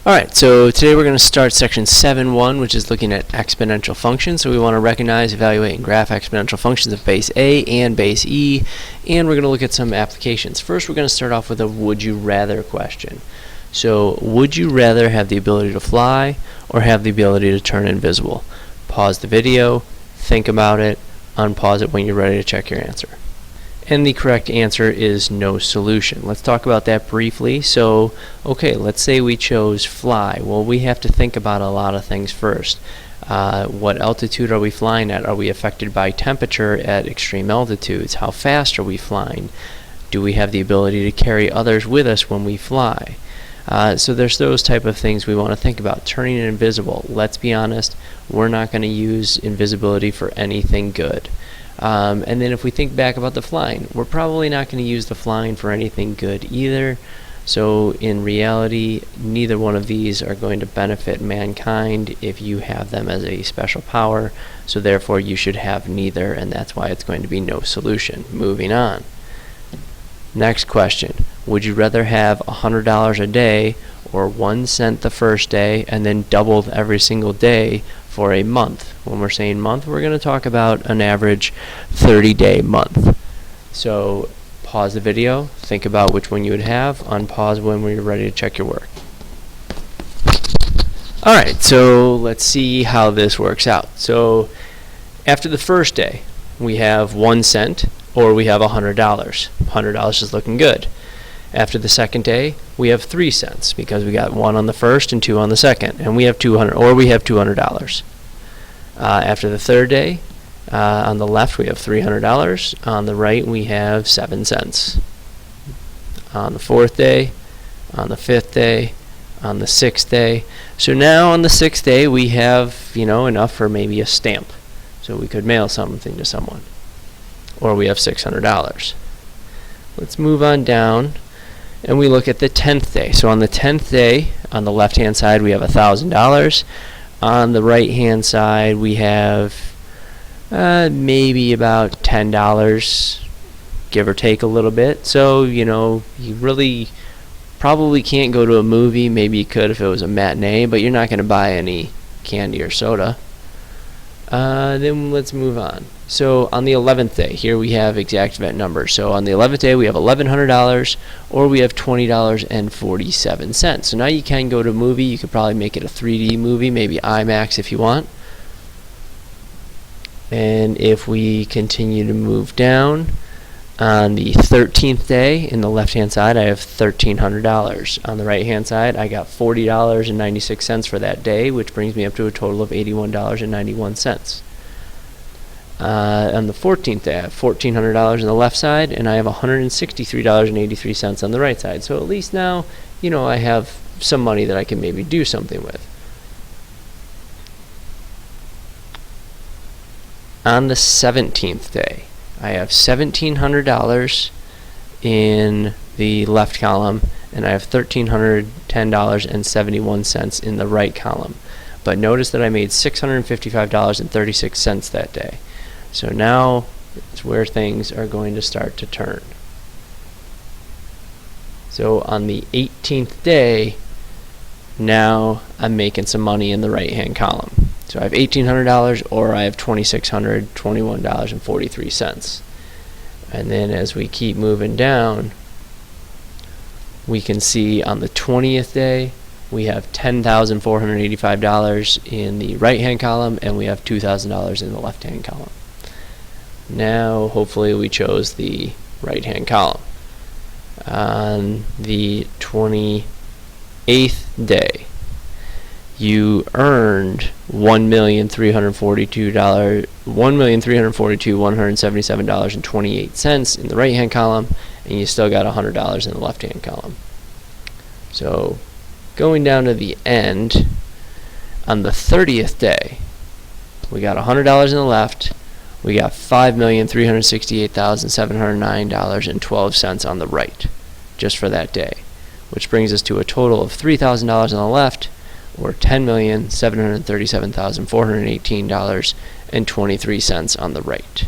Alright, so today we're going to start section 7.1, which is looking at exponential functions. So we want to recognize, evaluate, and graph exponential functions of base A and base E, and we're going to look at some applications. First, we're going to start off with a would you rather question. So, would you rather have the ability to fly or have the ability to turn invisible? Pause the video, think about it, unpause it when you're ready to check your answer. And the correct answer is no solution. Let's talk about that briefly. So, okay, let's say we chose fly. Well, we have to think about a lot of things first. What altitude are we flying at? Are we affected by temperature at extreme altitudes? How fast are we flying? Do we have the ability to carry others with us when we fly? So there's those type of things we want to think about. Turning it invisible. Let's be honest, we're not going to use invisibility for anything good. And then if we think back about the flying, we're probably not going to use the flying for anything good either. So in reality, neither one of these are going to benefit mankind if you have them as a special power. So therefore you should have neither, and that's why it's going to be no solution. Moving on. Next question. Would you rather have $100 a day or 1 cent the first day and then doubled every single day for a month? When we're saying month, we're going to talk about an average 30-day month. So pause the video, think about which one you would have, unpause when you're ready to check your work. Alright, so let's see how this works out. So after the first day, we have 1 cent or we have $100. $100 is looking good. After the second day, we have 3 cents because we got 1 on the first and 2 on the second, and we have $200. After the third day, on the left we have $300. On the right we have 7 cents. On the fourth day, on the fifth day, on the sixth day. So now on the sixth day we have enough for maybe a stamp. So we could mail something to someone. Or we have $600. Let's move on down. And we look at the 10th day. So on the 10th day, on the left-hand side, we have $1,000. On the right-hand side, we have maybe about $10, give or take a little bit. So, you really probably can't go to a movie. Maybe you could if it was a matinee, but you're not going to buy any candy or soda. Then let's move on. So on the 11th day, here we have exact event numbers. So on the 11th day, we have $1,100 or we have $20.47. So now you can go to a movie. You could probably make it a 3D movie, maybe IMAX if you want. And if we continue to move down, on the 13th day, in the left-hand side, I have $1,300. On the right-hand side, I got $40.96 for that day, which brings me up to a total of $81.91. On the 14th day, I have $1,400 on the left side, and I have $163.83 on the right side. So at least now, I have some money that I can maybe do something with. On the 17th day, I have $1,700 in the left column, and I have $1,310.71 in the right column. But notice that I made $655.36 that day. So now it's where things are going to start to turn. So on the 18th day, now I'm making some money in the right-hand column. So I have $1,800 or I have $2,621.43. And then as we keep moving down, we can see on the 20th day, we have $10,485 in the right-hand column and we have $2,000 in the left-hand column. Now, hopefully we chose the right-hand column. On the 28th day, you earned $1,342,177.28 in the right-hand column, and you still got $100 in the left-hand column. So, going down to the end, on the 30th day, we got $100 in the left. We got $5,368,709.12 on the right, just for that day, which brings us to a total of $3,000 on the left, or $10,737,418.23 on the right.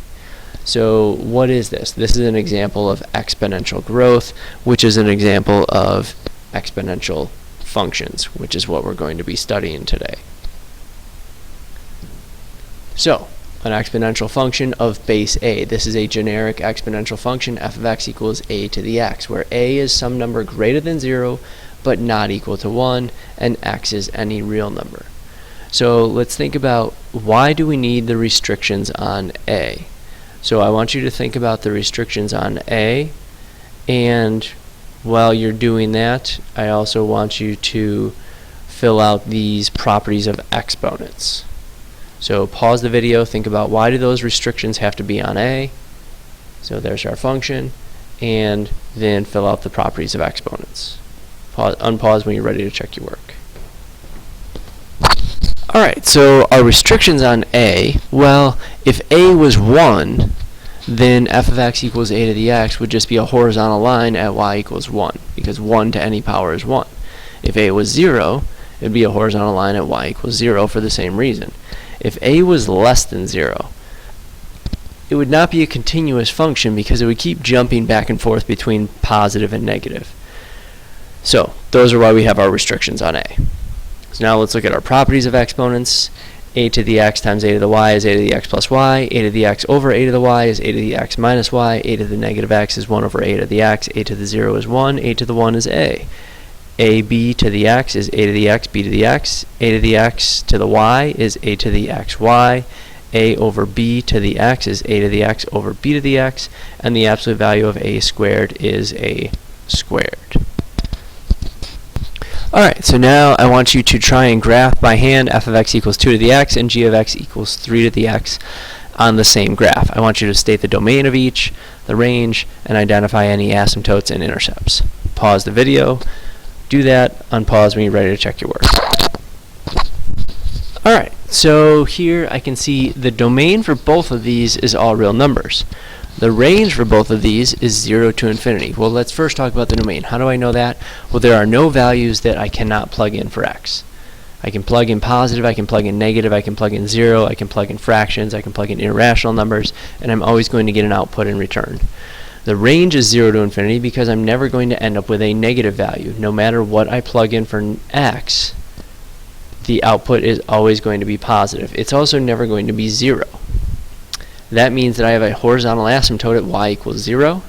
So what is this? This is an example of exponential growth, which is an example of exponential functions, which is what we're going to be studying today. So, an exponential function of base a. This is a generic exponential function, f of x equals a to the x, where a is some number greater than 0 but not equal to 1, and x is any real number. So let's think about, why do we need the restrictions on a? So I want you to think about the restrictions on a, and while you're doing that, I also want you to fill out these properties of exponents. So pause the video, think about, why do those restrictions have to be on a? So there's our function, and then fill out the properties of exponents. Unpause when you're ready to check your work. Alright, so our restrictions on a, well, if a was 1, then f of x equals a to the x would just be a horizontal line at y equals 1, because 1 to any power is 1. If a was 0, it would be a horizontal line at y equals 0 for the same reason. If a was less than 0, it would not be a continuous function because it would keep jumping back and forth between positive and negative. So, those are why we have our restrictions on a. So now let's look at our properties of exponents. A to the x times a to the y is a to the x plus y. A to the x over a to the y is a to the x minus y. A to the negative x is 1 over a to the x. A to the 0 is 1. A to the 1 is a. AB to the x is a to the x, b to the x. A to the x to the y is a to the xy. A over b to the x is a to the x over b to the x. And the absolute value of a squared is a squared. Alright, so now I want you to try and graph by hand f of x equals 2 to the x and g of x equals 3 to the x on the same graph. I want you to state the domain of each, the range, and identify any asymptotes and intercepts. Pause the video, do that, unpause when you're ready to check your work. Alright, so here I can see the domain for both of these is all real numbers. The range for both of these is 0 to infinity. Well, let's first talk about the domain. How do I know that? Well, there are no values that I cannot plug in for x. I can plug in positive, I can plug in negative, I can plug in 0, I can plug in fractions, I can plug in irrational numbers, and I'm always going to get an output in return. The range is 0 to infinity because I'm never going to end up with a negative value. No matter what I plug in for x, the output is always going to be positive. It's also never going to be 0. That means that I have a horizontal asymptote at y equals 0,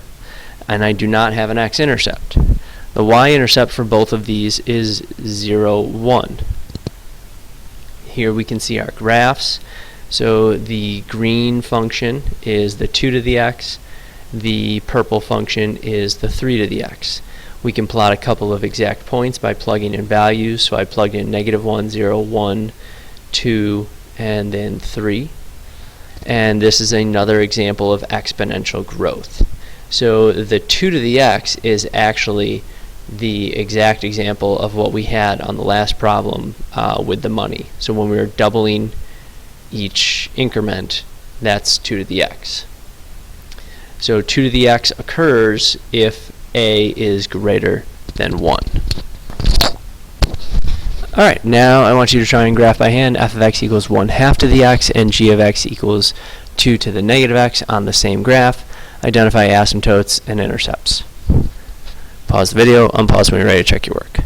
and I do not have an x-intercept. The y-intercept for both of these is 0, 1. Here we can see our graphs. So the green function is the 2 to the x. The purple function is the 3 to the x. We can plot a couple of exact points by plugging in values. So I plugged in -1, 0, 1, 2, and then 3. And this is another example of exponential growth. So the 2 to the x is actually the exact example of what we had on the last problem with the money. So when we were doubling each increment, that's 2 to the x. So 2 to the x occurs if a is greater than 1. Alright, now I want you to try and graph by hand f of x equals 1/2 to the x and g of x equals 2 to the negative x on the same graph. Identify asymptotes and intercepts. Pause the video, unpause when you're ready to check your work.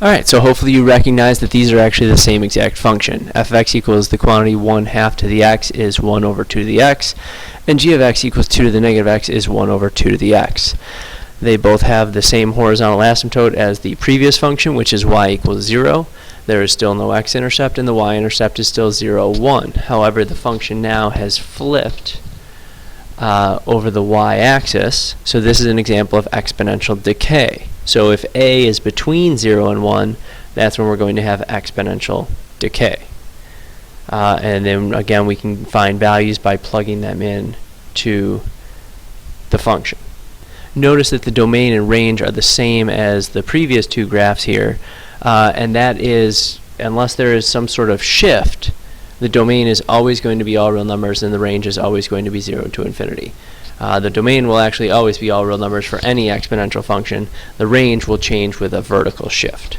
Alright, so hopefully you recognize that these are actually the same exact function. F of x equals the quantity 1/2 to the x is 1 over 2 to the x, and g of x equals 2 to the negative x is 1 over 2 to the x. They both have the same horizontal asymptote as the previous function, which is y equals 0. There is still no x-intercept, and the y-intercept is still 0, 1. However, the function now has flipped over the y-axis, so this is an example of exponential decay. So if a is between 0 and 1, that's when we're going to have exponential decay. And then again, we can find values by plugging them in to the function. Notice that the domain and range are the same as the previous two graphs here, and that is, unless there is some sort of shift, the domain is always going to be all real numbers and the range is always going to be 0 to infinity. The domain will actually always be all real numbers for any exponential function. The range will change with a vertical shift.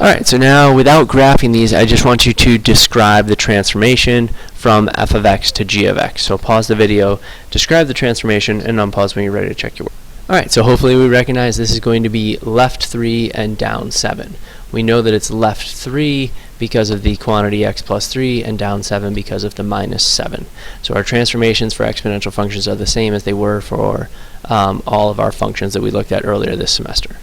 Alright, so now without graphing these, I just want you to describe the transformation from f of x to g of x. So pause the video, describe the transformation, and unpause when you're ready to check your work. Alright, so hopefully we recognize this is going to be left 3 and down 7. We know that it's left 3 because of the quantity x plus 3 and down 7 because of the minus 7. So our transformations for exponential functions are the same as they were for all of our functions that we looked at earlier this semester.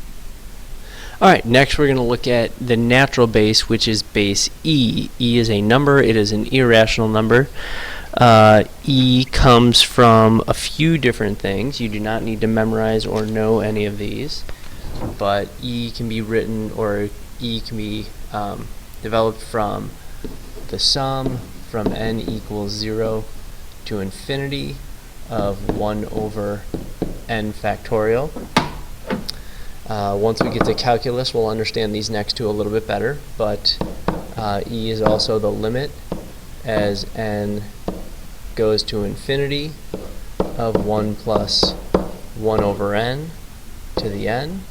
Alright, next we're going to look at the natural base, which is base e. E is a number. It is an irrational number. E comes from a few different things. You do not need to memorize or know any of these, but E can be written, or E can be developed from the sum from n equals 0 to infinity of 1 over n factorial. Once we get to calculus, we'll understand these next two a little bit better, but E is also the limit as n goes to infinity of 1 plus 1 over n to the n,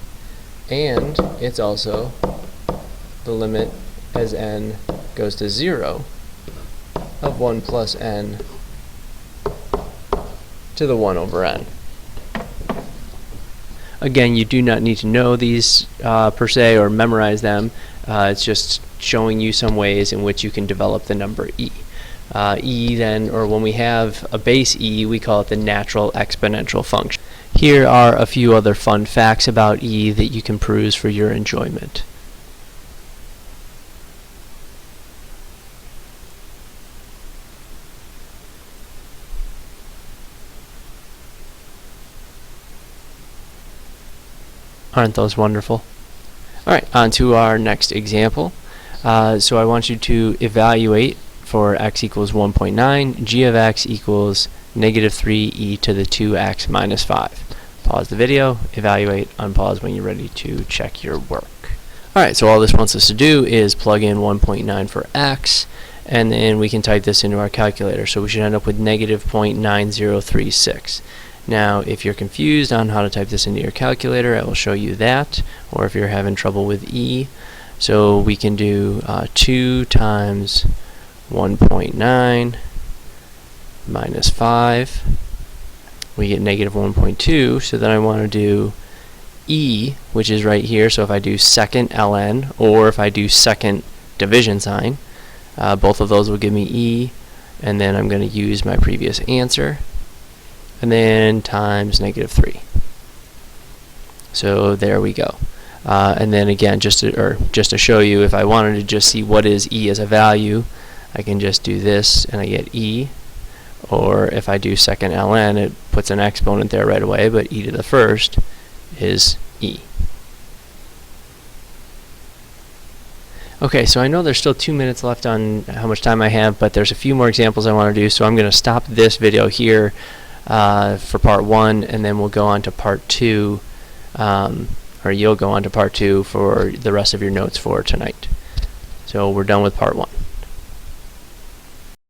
and it's also the limit as n goes to 0 of 1 plus n to the 1 over n. Again, you do not need to know these per se or memorize them. It's just showing you some ways in which you can develop the number e. E then, or when we have a base e, we call it the natural exponential function. Here are a few other fun facts about e that you can peruse for your enjoyment. Aren't those wonderful? Alright, on to our next example. So I want you to evaluate for x equals 1.9, g of x equals negative 3e to the 2x minus 5. Pause the video, evaluate, unpause when you're ready to check your work. Alright, so all this wants us to do is plug in 1.9 for x, and then we can type this into our calculator. So we should end up with negative 0.9036. Now, if you're confused on how to type this into your calculator, I will show you that, or if you're having trouble with e. So we can do 2 times 1.9 minus 5. We get negative 1.2, so then I want to do e, which is right here. So if I do second ln, or if I do second division sign, both of those will give me e, and then I'm going to use my previous answer, and then times negative 3. So there we go. And then again, just to show you, if I wanted to just see what is e as a value, I can just do this and I get e. Or if I do second ln, it puts an exponent there right away, but e to the first is e. Okay, so I know there's still 2 minutes left on how much time I have, but there's a few more examples I want to do, so I'm going to stop this video here for part 1, and then we'll go on to part 2, or you'll go on to part 2 for the rest of your notes for tonight. So we're done with part 1.